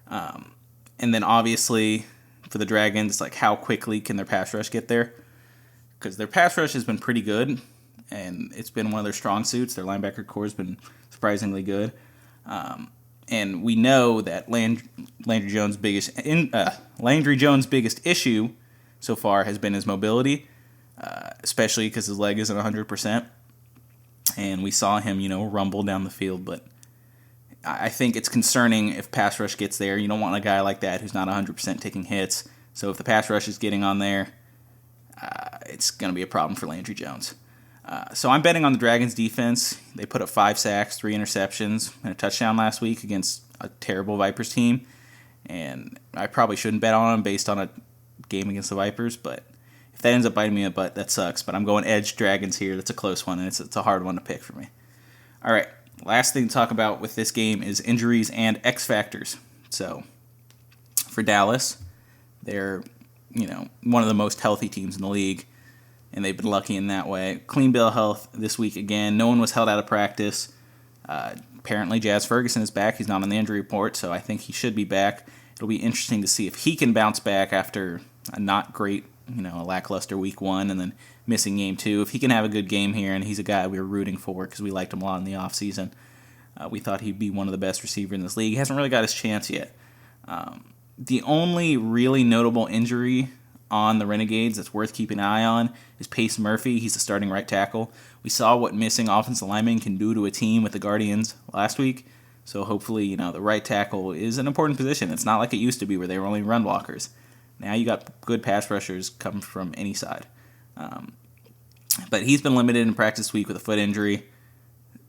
And then obviously for the Dragons, it's like how quickly can their pass rush get there? Because their pass rush has been pretty good, and it's been one of their strong suits. Their linebacker core has been surprisingly good. And we know that Landry Jones' biggest issue so far has been his mobility, especially because his leg isn't 100%. And we saw him, rumble down the field. But I think it's concerning if pass rush gets there. You don't want a guy like that who's not 100% taking hits. So if the pass rush is getting on there, it's going to be a problem for Landry Jones. So I'm betting on the Dragons defense. They put up 5 sacks, 3 interceptions, and a touchdown last week against a terrible Vipers team. And I probably shouldn't bet on them based on a game against the Vipers, but if that ends up biting me in the butt, that sucks. But I'm going edge Dragons here. That's a close one, and it's a hard one to pick for me. All right, last thing to talk about with this game is injuries and X factors. So for Dallas, they're one of the most healthy teams in the league, and they've been lucky in that way. Clean bill of health this week again. No one was held out of practice. Apparently, Jazz Ferguson is back. He's not on the injury report, so I think he should be back. It'll be interesting to see if he can bounce back after a not great, a lackluster week 1 and then missing game 2. If he can have a good game here, and he's a guy we were rooting for because we liked him a lot in the offseason. We thought he'd be one of the best receivers in this league. He hasn't really got his chance yet. The only really notable injury on the Renegades that's worth keeping an eye on is Pace Murphy. He's the starting right tackle. We saw what missing offensive linemen can do to a team with the Guardians last week. So hopefully, the right tackle is an important position. It's not like it used to be where they were only run blockers. Now you got good pass rushers come from any side. But he's been limited in practice this week with a foot injury.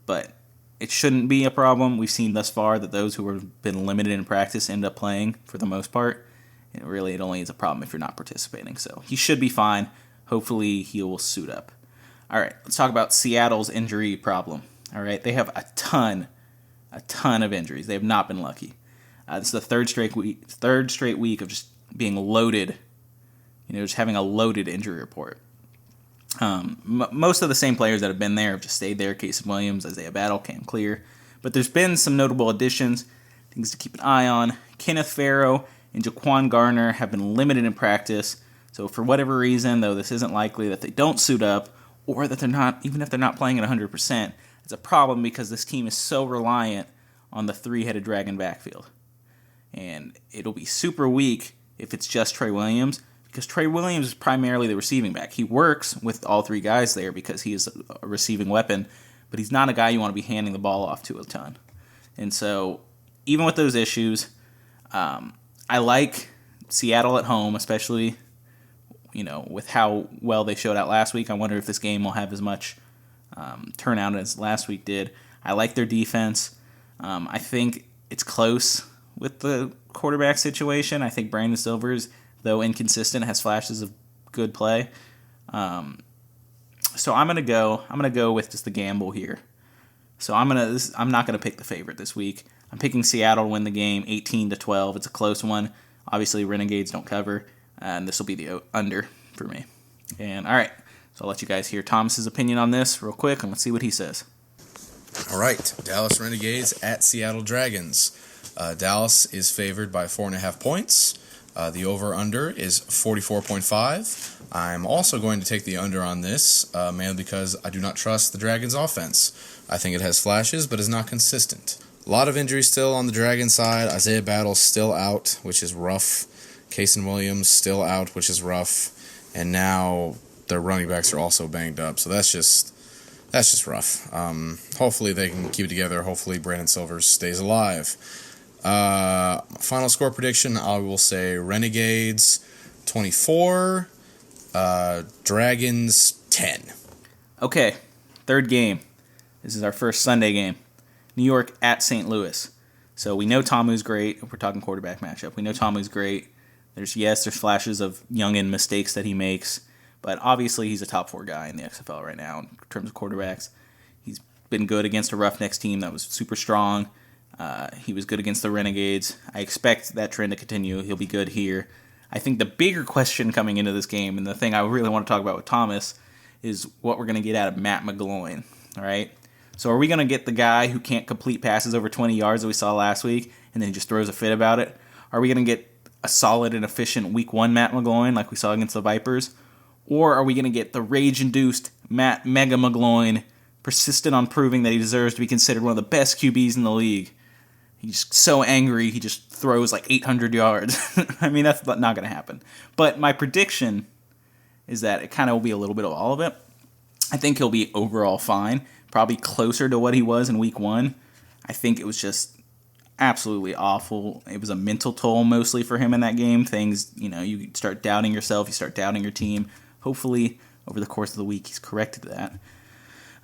But it shouldn't be a problem. We've seen thus far that those who have been limited in practice end up playing for the most part. And really, it only is a problem if you're not participating. So he should be fine. Hopefully, he will suit up. All right, let's talk about Seattle's injury problem. All right, they have a ton of injuries. They have not been lucky. This is the third straight week of just being loaded. Just having a loaded injury report. Most of the same players that have been there have just stayed there. Casey Williams, Isaiah Battle, Cam Clear. But there's been some notable additions, things to keep an eye on. Kenneth Farrow and Jaquan Garner have been limited in practice. So for whatever reason, though this isn't likely that they don't suit up, or that they're not, even if they're not playing at 100%, it's a problem because this team is so reliant on the 3-headed dragon backfield. And it'll be super weak if it's just Trey Williams, because Trey Williams is primarily the receiving back. He works with all 3 guys there because he is a receiving weapon, but he's not a guy you want to be handing the ball off to a ton. And so even with those issues, I like Seattle at home, especially, with how well they showed out last week. I wonder if this game will have as much turnout as last week did. I like their defense. I think it's close with the quarterback situation. I think Brandon Silvers, though inconsistent, has flashes of good play. So I'm gonna go with just the gamble here. So I'm not gonna pick the favorite this week. I'm picking Seattle to win the game 18-12. It's a close one. Obviously, Renegades don't cover, and this will be the under for me. And all right, so I'll let you guys hear Thomas's opinion on this real quick, and let's see what he says. All right, Dallas Renegades at Seattle Dragons. Dallas is favored by 4.5 points. The over-under is 44.5. I'm also going to take the under on this, mainly because I do not trust the Dragons' offense. I think it has flashes, but is not consistent. A lot of injuries still on the Dragons' side. Isaiah Battle's still out, which is rough. Casey Williams still out, which is rough. And now their running backs are also banged up, so that's just rough. Hopefully they can keep it together. Hopefully Brandon Silvers stays alive. Final score prediction, I will say Renegades 24, Dragons 10. Okay, third game. This is our first Sunday game. New York at St. Louis. So we know Tomu's great. If we're talking quarterback matchup, we know Tomu's great. There's flashes of youngin' mistakes that he makes, but obviously he's a top 4 guy in the XFL right now in terms of quarterbacks. He's been good against a Roughnecks team that was super strong. He was good against the Renegades. I expect that trend to continue. He'll be good here. I think the bigger question coming into this game, and the thing I really want to talk about with Thomas, is what we're going to get out of Matt McGloin. All right? So are we going to get the guy who can't complete passes over 20 yards that we saw last week and then he just throws a fit about it? Are we going to get a solid and efficient week 1 Matt McGloin like we saw against the Vipers? Or are we going to get the rage-induced Matt Mega McGloin, persistent on proving that he deserves to be considered one of the best QBs in the league? He's so angry, he just throws like 800 yards. I mean, that's not going to happen. But my prediction is that it kind of will be a little bit of all of it. I think he'll be overall fine, probably closer to what he was in week 1. I think it was just absolutely awful. It was a mental toll mostly for him in that game. Things, you start doubting yourself, you start doubting your team. Hopefully, over the course of the week, he's corrected that.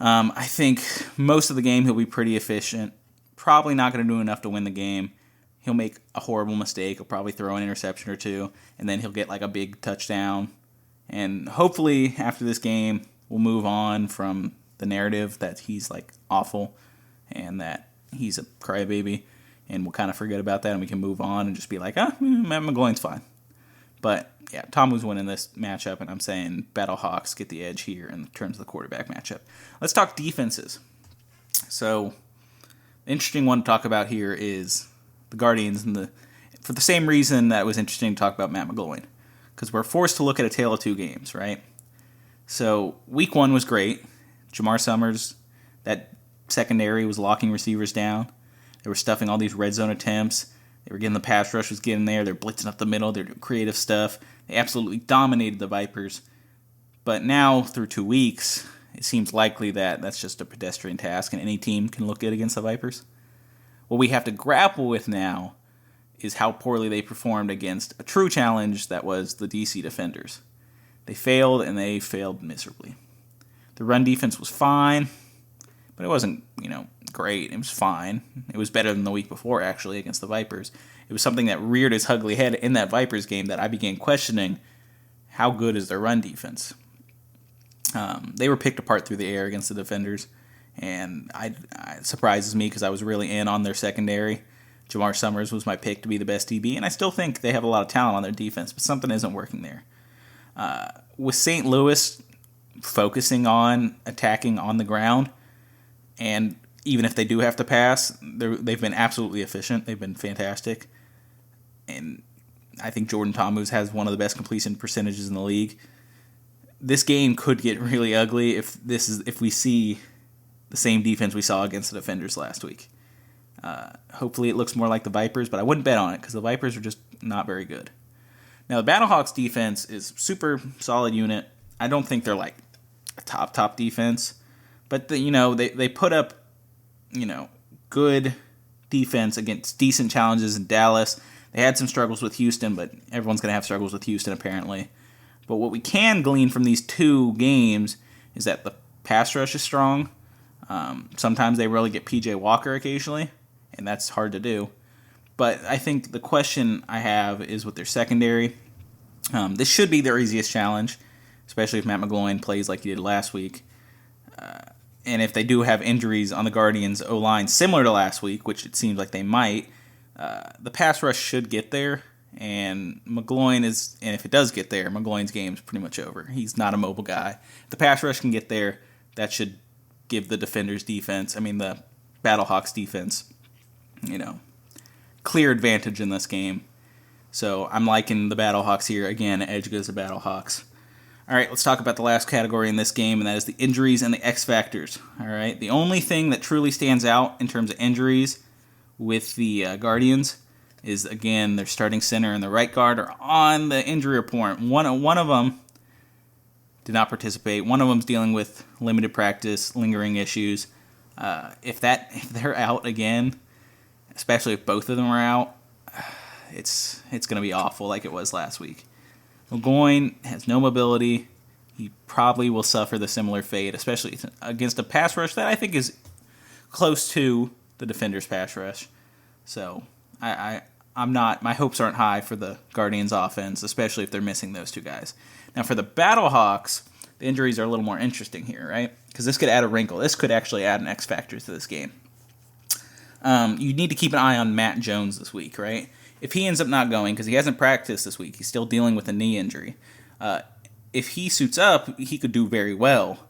I think most of the game he'll be pretty efficient. Probably not going to do enough to win the game. He'll make a horrible mistake. He'll probably throw an interception or two, and then he'll get like a big touchdown. And hopefully, after this game, we'll move on from the narrative that he's like awful and that he's a crybaby, and we'll kind of forget about that and we can move on and just be like, Matt McGloin's fine. But yeah, Tomu's winning this matchup, and I'm saying Battlehawks get the edge here in terms of the quarterback matchup. Let's talk defenses. So, the interesting one to talk about here is the Guardians, for the same reason that it was interesting to talk about Matt McGloin, because we're forced to look at a tale of two games, right? So, week 1 was great. Jamar Summers, that secondary was locking receivers down. They were stuffing all these red zone attempts. They were getting the pass rush was getting there. They're blitzing up the middle. They're doing creative stuff. They absolutely dominated the Vipers. But now, through 2 weeks, it seems likely that that's just a pedestrian task and any team can look good against the Vipers. What we have to grapple with now is how poorly they performed against a true challenge that was the DC Defenders. They failed, and they failed miserably. The run defense was fine, but it wasn't, great. It was fine. It was better than the week before, actually, against the Vipers. It was something that reared its ugly head in that Vipers game that I began questioning how good is their run defense. They were picked apart through the air against the Defenders, and it surprises me because I was really in on their secondary. Jamar Summers was my pick to be the best DB, and I still think they have a lot of talent on their defense, but something isn't working there. With St. Louis focusing on attacking on the ground, and even if they do have to pass, they've been absolutely efficient. They've been fantastic. And I think Jordan Thomus has one of the best completion percentages in the league. This game could get really ugly if we see the same defense we saw against the Defenders last week. Hopefully it looks more like the Vipers, but I wouldn't bet on it because the Vipers are just not very good. Now, the Battlehawks defense is super solid unit. I don't think they're like a top defense, but they put up good defense against decent challenges in Dallas. They had some struggles with Houston, but everyone's going to have struggles with Houston apparently. But what we can glean from these 2 games is that the pass rush is strong. Sometimes they really get P.J. Walker occasionally, and that's hard to do. But I think the question I have is with their secondary. This should be their easiest challenge, especially if Matt McGloin plays like he did last week. And if they do have injuries on the Guardians' O-line similar to last week, which it seems like they might, the pass rush should get there. And if it does get there, McGloin's game's pretty much over. He's not a mobile guy. If the pass rush can get there, that should give the the Battlehawks defense, clear advantage in this game. So I'm liking the Battlehawks here. Again, edge goes to Battlehawks. All right, let's talk about the last category in this game, and that is the injuries and the X factors. All right, the only thing that truly stands out in terms of injuries with the Guardians is, again, their starting center and the right guard are on the injury report. One of them did not participate. One of them's dealing with limited practice, lingering issues. If they're out again, especially if both of them are out, it's going to be awful like it was last week. McGloin has no mobility. He probably will suffer the similar fate, especially against a pass rush that I think is close to the Defenders' pass rush. So I'm not. My hopes aren't high for the Guardians' offense, especially if they're missing those 2 guys. Now for the Battlehawks, the injuries are a little more interesting here, right? Because this could add a wrinkle. This could actually add an X factor to this game. You need to keep an eye on Matt Jones this week, right? If he ends up not going, because he hasn't practiced this week, he's still dealing with a knee injury. If he suits up, he could do very well.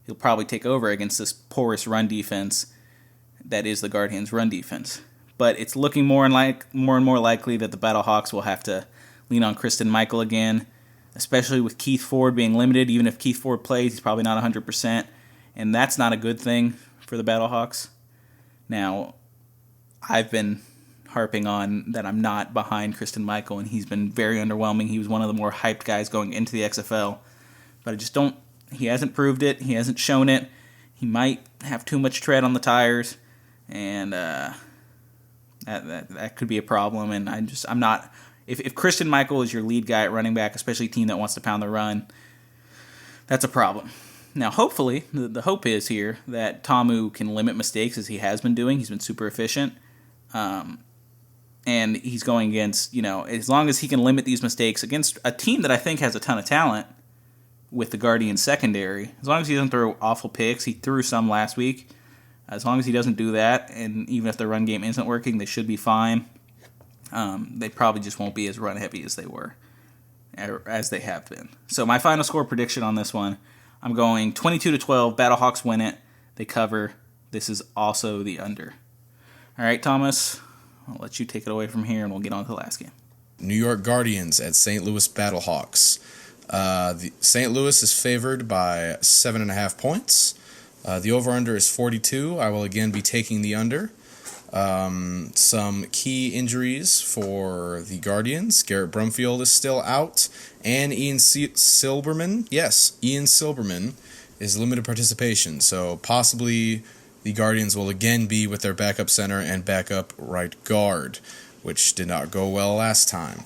he'll probably take over against this porous run defense that is the Guardians' run defense. But it's looking more and more likely that the Battlehawks will have to lean on Christine Michael again, especially with Keith Ford being limited. Even if Keith Ford plays, he's probably not 100%, and that's not a good thing for the Battlehawks. Now, I've been harping on that I'm not behind Christine Michael, and he's been very underwhelming. He was one of the more hyped guys going into the XFL, but I just don't. He hasn't proved it. He hasn't shown it. He might have too much tread on the tires, and that could be a problem. And I'm not. If Christine Michael is your lead guy at running back, especially a team that wants to pound the run, that's a problem. Now, hopefully, the hope is here that Tamu can limit mistakes as he has been doing. He's been super efficient. And he's going against, as long as he can limit these mistakes against a team that I think has a ton of talent with the Guardians secondary, as long as he doesn't throw awful picks, he threw some last week. As long as he doesn't do that, and even if the run game isn't working, they should be fine. They probably just won't be as run heavy as they were, as they have been. So my final score prediction on this one, I'm going 22-12. Battlehawks win it. They cover. This is also the under. All right, Thomas, I'll let you take it away from here, and we'll get on to the last game. New York Guardians at St. Louis Battlehawks. The St. Louis is favored by 7.5 points. The over-under is 42. I will again be taking the under. Some key injuries for the Guardians. Garrett Brumfield is still out, and Ian Silberman. Yes, Ian Silberman is limited participation, so possibly the Guardians will again be with their backup center and backup right guard, which did not go well last time.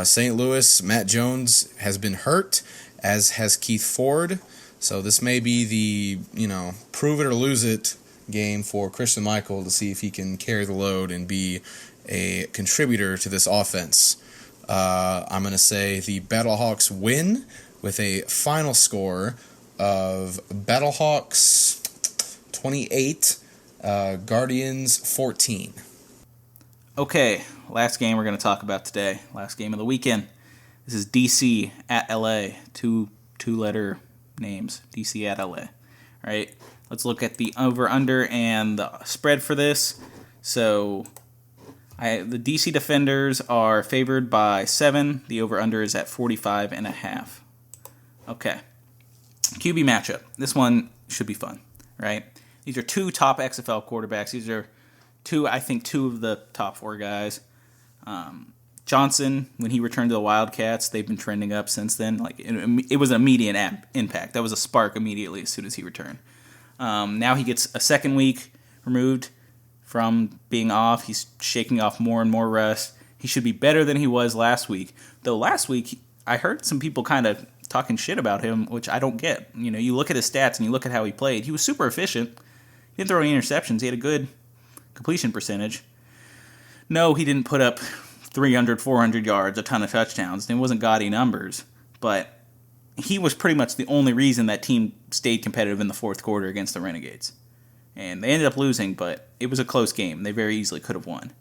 St. Louis, Matt Jones has been hurt, as has Keith Ford, so this may be the, prove it or lose it game for Christine Michael to see if he can carry the load and be a contributor to this offense. I'm going to say the Battlehawks win with a final score of Battlehawks 28, Guardians 14. Okay, last game we're going to talk about today. Last game of the weekend. This is DC at LA. Two-letter names. DC at LA. All right. Let's look at the over-under and the spread for this. So, the DC Defenders are favored by 7. The over-under is at 45.5. Okay. QB matchup. This one should be fun, right? These are two top XFL quarterbacks. These are two of the top 4 guys. Johnson, when he returned to the Wildcats, they've been trending up since then. Like it was an immediate impact. That was a spark immediately as soon as he returned. Now he gets a second week removed from being off. He's shaking off more and more rust. He should be better than he was last week. Though last week, I heard some people kind of talking shit about him, which I don't get. You look at his stats and you look at how he played. He was super efficient. He didn't throw any interceptions. He had a good completion percentage. No, he didn't put up 300, 400 yards, a ton of touchdowns. It wasn't gaudy numbers, but he was pretty much the only reason that team stayed competitive in the fourth quarter against the Renegades. And they ended up losing, but it was a close game. They very easily could have won.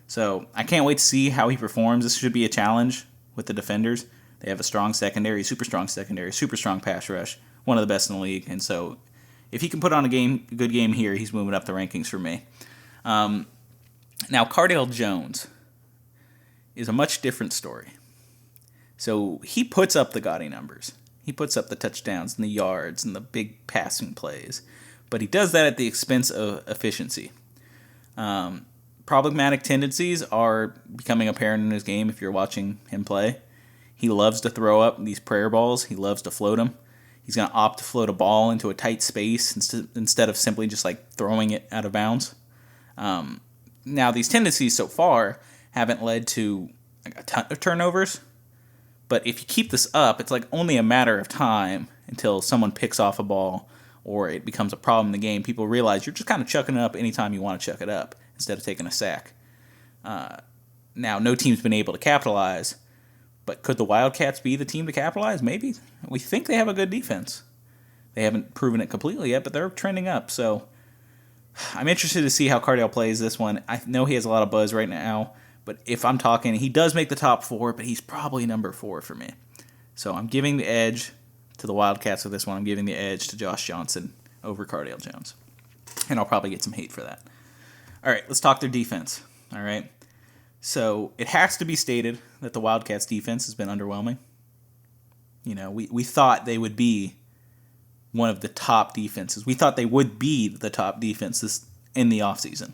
So I can't wait to see how he performs. This should be a challenge with the Defenders. They have a strong secondary, super strong pass rush, one of the best in the league. And so if he can put on a good game here, he's moving up the rankings for me. Now, Cardale Jones is a much different story. So he puts up the gaudy numbers. He puts up the touchdowns and the yards and the big passing plays. But he does that at the expense of efficiency. Problematic tendencies are becoming apparent in his game if you're watching him play. He loves to throw up these prayer balls. He loves to float them. He's going to opt to float a ball into a tight space instead of simply just throwing it out of bounds. Now, these tendencies so far haven't led to a ton of turnovers. But if you keep this up, it's only a matter of time until someone picks off a ball or it becomes a problem in the game. People realize you're just kind of chucking it up anytime you want to chuck it up instead of taking a sack. Now, no team's been able to capitalize, but could the Wildcats be the team to capitalize? Maybe. We think they have a good defense. They haven't proven it completely yet, but they're trending up. So I'm interested to see how Cardale plays this one. I know he has a lot of buzz right now. But if I'm talking, he does make the top 4, but he's probably number 4 for me. So I'm giving the edge to the Wildcats with this one. I'm giving the edge to Josh Johnson over Cardale Jones. And I'll probably get some hate for that. All right, let's talk their defense. All right. So it has to be stated that the Wildcats defense has been underwhelming. You know, we thought they would be one of the top defenses. We thought they would be the top defenses in the offseason.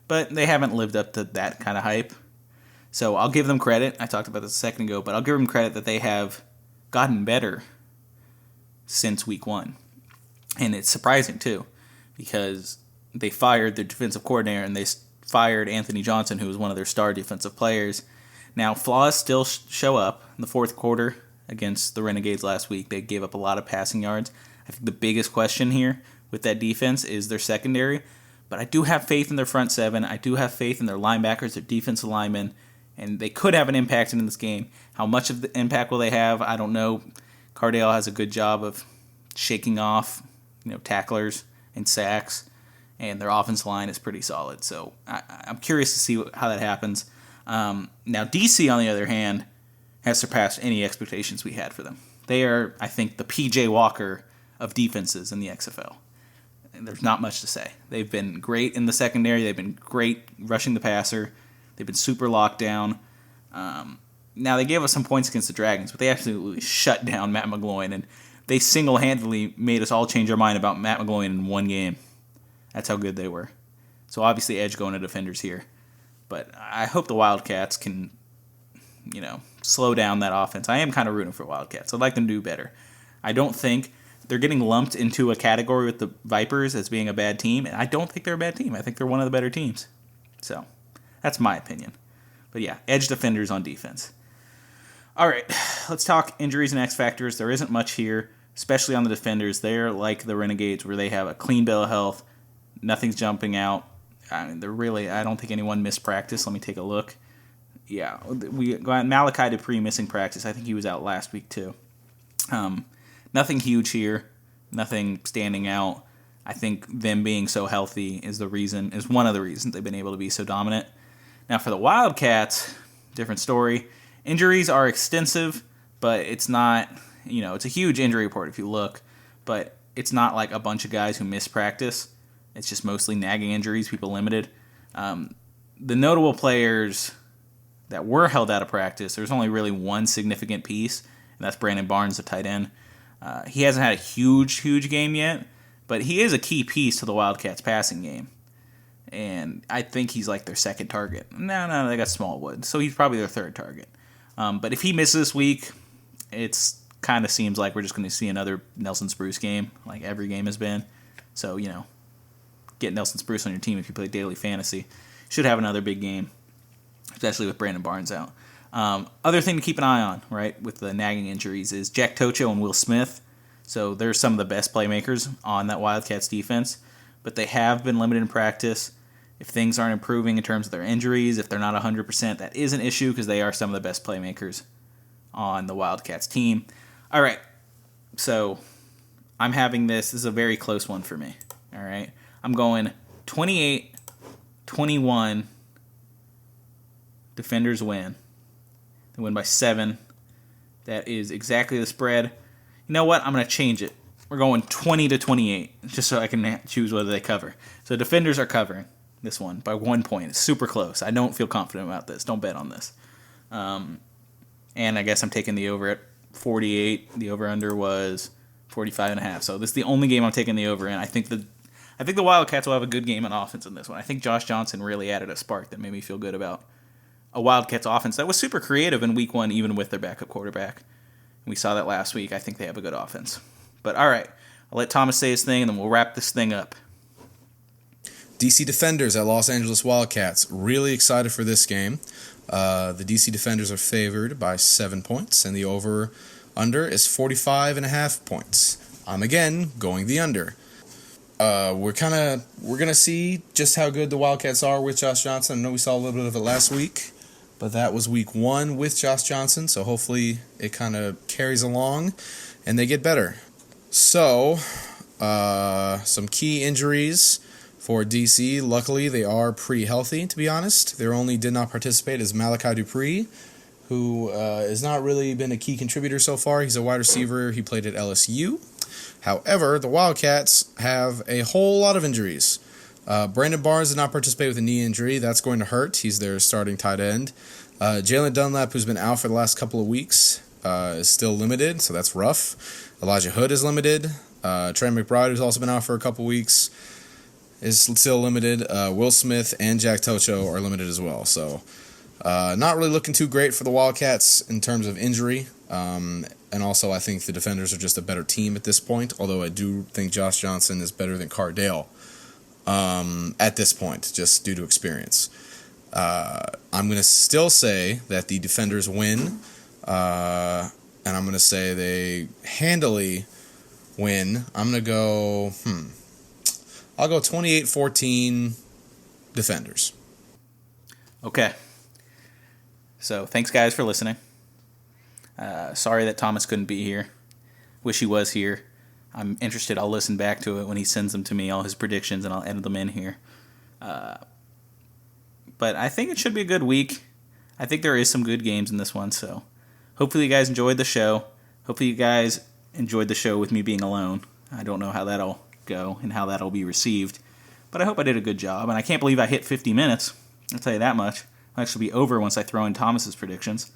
But they haven't lived up to that kind of hype. So I'll give them credit. I talked about this a second ago, but I'll give them credit that they have gotten better since week 1. And it's surprising, too, because they fired their defensive coordinator and they fired Anthony Johnson, who was one of their star defensive players. Now, flaws still show up in the fourth quarter against the Renegades last week. They gave up a lot of passing yards. I think the biggest question here with that defense is their secondary. But I do have faith in their front seven. I do have faith in their linebackers, their defensive linemen, and they could have an impact in this game. How much of the impact will they have? I don't know. Cardale has a good job of shaking off, tacklers and sacks, and their offensive line is pretty solid. So I'm curious to see how that happens. Now, DC, on the other hand, has surpassed any expectations we had for them. They are, I think, the P.J. Walker of defenses in the XFL. And there's not much to say. They've been great in the secondary. They've been great rushing the passer. They've been super locked down. Now, they gave us some points against the Dragons, but they absolutely shut down Matt McGloin, and they single-handedly made us all change our mind about Matt McGloin in one game. That's how good they were. So obviously edge going to defenders here. But I hope the Wildcats can, slow down that offense. I am kind of rooting for Wildcats. I'd like them to do better. I don't think they're getting lumped into a category with the Vipers as being a bad team, and I don't think they're a bad team. I think they're one of the better teams. So that's my opinion. But yeah, edge defenders on defense. All right, let's talk injuries and X factors. There isn't much here, especially on the defenders. They're like the Renegades, where they have a clean bill of health. Nothing's jumping out. I mean, I don't think anyone missed practice. Let me take a look. Yeah, we got Malachi Dupree missing practice. I think he was out last week too. Nothing huge here. Nothing standing out. I think them being so healthy is one of the reasons they've been able to be so dominant. Now for the Wildcats, different story. Injuries are extensive, but it's not, it's a huge injury report if you look, but it's not like a bunch of guys who miss practice. It's just mostly nagging injuries, people limited. The notable players that were held out of practice, there's only really one significant piece, and that's Brandon Barnes, the tight end. He hasn't had a huge game yet, but he is a key piece to the Wildcats' passing game. And I think he's like their second target. No, they got Smallwood, so he's probably their third target. But if he misses this week, it's kind of seems like we're just going to see another Nelson Spruce game, like every game has been. So, get Nelson Spruce on your team if you play daily fantasy. Should have another big game, especially with Brandon Barnes out. Other thing to keep an eye on, right, with the nagging injuries is Jack Tocho and Will Smith. So they're some of the best playmakers on that Wildcats defense, but they have been limited in practice. If things aren't improving in terms of their injuries, if they're not 100%, that is an issue because they are some of the best playmakers on the Wildcats team. All right, so I'm having this is a very close one for me, all right? I'm going 28-21, defenders win. They win by 7. That is exactly the spread. You know what? I'm going to change it. We're going 20-28, just so I can choose whether they cover. So defenders are covering this one by 1 point. It's super close. I don't feel confident about this. Don't bet on this. And I guess I'm taking the over at 48. The over-under was 45.5. So this is the only game I'm taking the over in. I think the Wildcats will have a good game on offense in this one. I think Josh Johnson really added a spark that made me feel good about a Wildcats offense that was super creative in week 1, even with their backup quarterback. We saw that last week. I think they have a good offense. But all right, I'll let Thomas say his thing, and then we'll wrap this thing up. DC Defenders at Los Angeles Wildcats. Really excited for this game. The DC Defenders are favored by 7 points, and the over-under is 45.5 points. I'm again going the under. We're gonna see just how good the Wildcats are with Josh Johnson. I know we saw a little bit of it last week, but that was week 1 with Josh Johnson, so hopefully it kind of carries along and they get better. So, some key injuries for DC. Luckily, they are pretty healthy, to be honest. Their only did not participate is Malachi Dupree, who has not really been a key contributor so far. He's a wide receiver. He played at LSU. However, the Wildcats have a whole lot of injuries. Brandon Barnes did not participate with a knee injury. That's going to hurt. He's their starting tight end. Jalen Dunlap, who's been out for the last couple of weeks, is still limited, so that's rough. Elijah Hood is limited. Trey McBride, who's also been out for a couple weeks, is still limited. Will Smith and Jack Tocho are limited as well. So not really looking too great for the Wildcats in terms of injury. And also I think the defenders are just a better team at this point, although I do think Josh Johnson is better than Cardale at this point, just due to experience. I'm going to still say that the defenders win, and I'm going to say they handily win. I'm going to go, I'll go 28-14 defenders. Okay. So thanks, guys, for listening. Sorry that Thomas couldn't be here. Wish he was here. I'm interested. I'll listen back to it when he sends them to me, all his predictions, and I'll edit them in here. But I think it should be a good week. I think there is some good games in this one, so hopefully you guys enjoyed the show. Hopefully you guys enjoyed the show with me being alone. I don't know how that'll go and how that'll be received, but I hope I did a good job, and I can't believe I hit 50 minutes. I'll tell you that much. It'll actually be over once I throw in Thomas's predictions.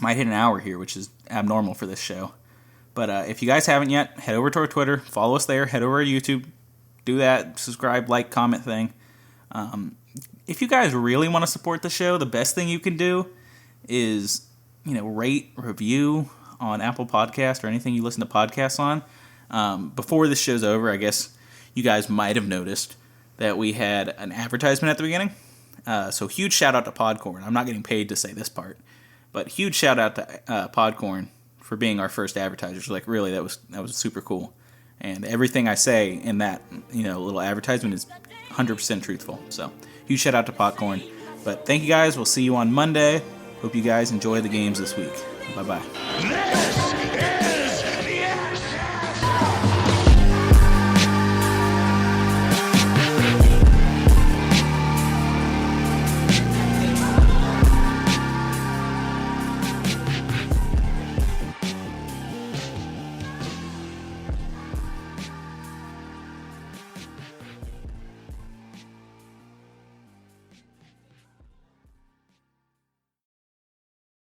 Might hit an hour here, which is abnormal for this show. But if you guys haven't yet, head over to our Twitter, follow us there, head over to YouTube, do that, subscribe, like, comment thing. If you guys really want to support the show, the best thing you can do is, rate, review on Apple Podcast or anything you listen to podcasts on. Before this show's over, I guess you guys might have noticed that we had an advertisement at the beginning. So huge shout out to Podcorn. I'm not getting paid to say this part, but huge shout out to Podcorn for being our first advertisers. Like, really, that was super cool. And everything I say in that little advertisement is 100% truthful. So huge shout out to Popcorn. But thank you guys. We'll see you on Monday. Hope you guys enjoy the games this week. Bye-bye. This is